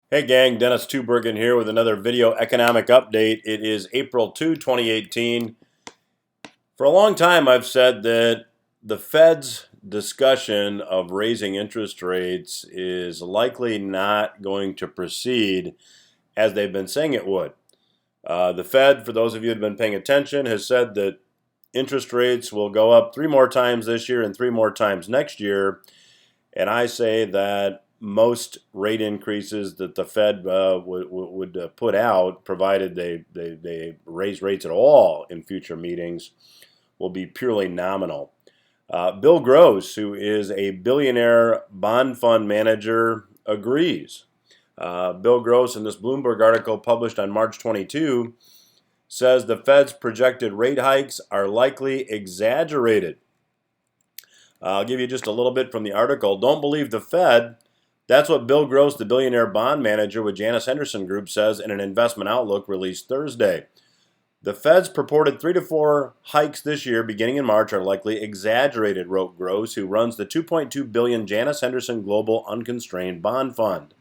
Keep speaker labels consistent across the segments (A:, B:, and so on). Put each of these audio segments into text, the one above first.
A: Hey gang, Dennis Tubbergen here with another video economic update. It is April 2018. For a long time I've said that the Fed's discussion of raising interest rates is likely not going to proceed as they've been saying it would. The Fed, for those of you who have been paying attention, has said that interest rates will go up 3 more times this year and 3 more times next year. And I say that most rate increases that the Fed would put out, provided they raise rates at all in future meetings, will be purely nominal. Bill Gross, who is a billionaire bond fund manager, agrees. Bill Gross, in this Bloomberg article published on March 22, says the Fed's projected rate hikes are likely exaggerated. I'll give you just a little bit from the article. Don't believe the Fed. That's what Bill Gross, the billionaire bond manager with Janus Henderson Group, says in an investment outlook released Thursday. The Fed's purported 3 to 4 hikes this year, beginning in March, are likely exaggerated, wrote Gross, who runs the $2.2 billion Janus Henderson Global Unconstrained Bond Fund.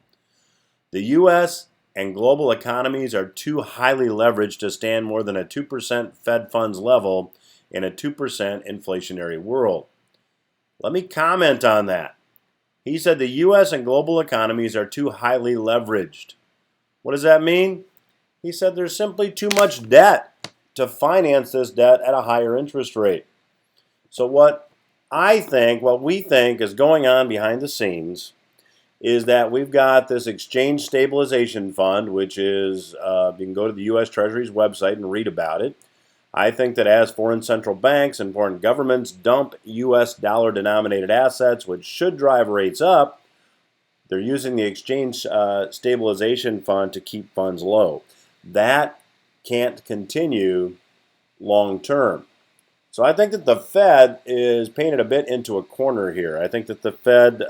A: The U.S. and global economies are too highly leveraged to stand more than a 2% Fed funds level in a 2% inflationary world. Let me comment on that. He said the U.S. and global economies are too highly leveraged. What does that mean? He said there's simply too much debt to finance this debt at a higher interest rate. So what we think is going on behind the scenes is that we've got this exchange stabilization fund, which is, you can go to the U.S. Treasury's website and read about it. I think that as foreign central banks and foreign governments dump U.S. dollar-denominated assets, which should drive rates up, they're using the exchange stabilization fund to keep funds low. That can't continue long term. So I think that the Fed is painted a bit into a corner here. I think that the Fed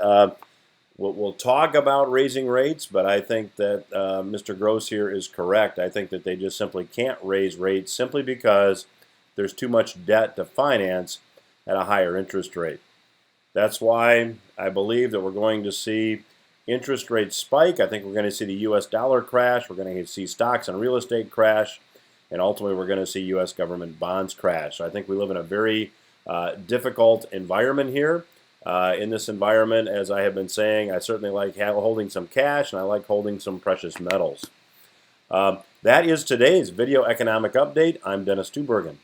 A: will talk about raising rates, but I think that Mr. Gross here is correct. I think that they just simply can't raise rates simply because there's too much debt to finance at a higher interest rate. That's why I believe that we're going to see interest rates spike. I think we're going to see the U.S. dollar crash. We're going to see stocks and real estate crash. And ultimately, we're going to see U.S. government bonds crash. So I think we live in a very difficult environment here. In this environment, as I have been saying, I certainly like holding some cash, and I like holding some precious metals. That is today's video economic update. I'm Dennis Tubbergen.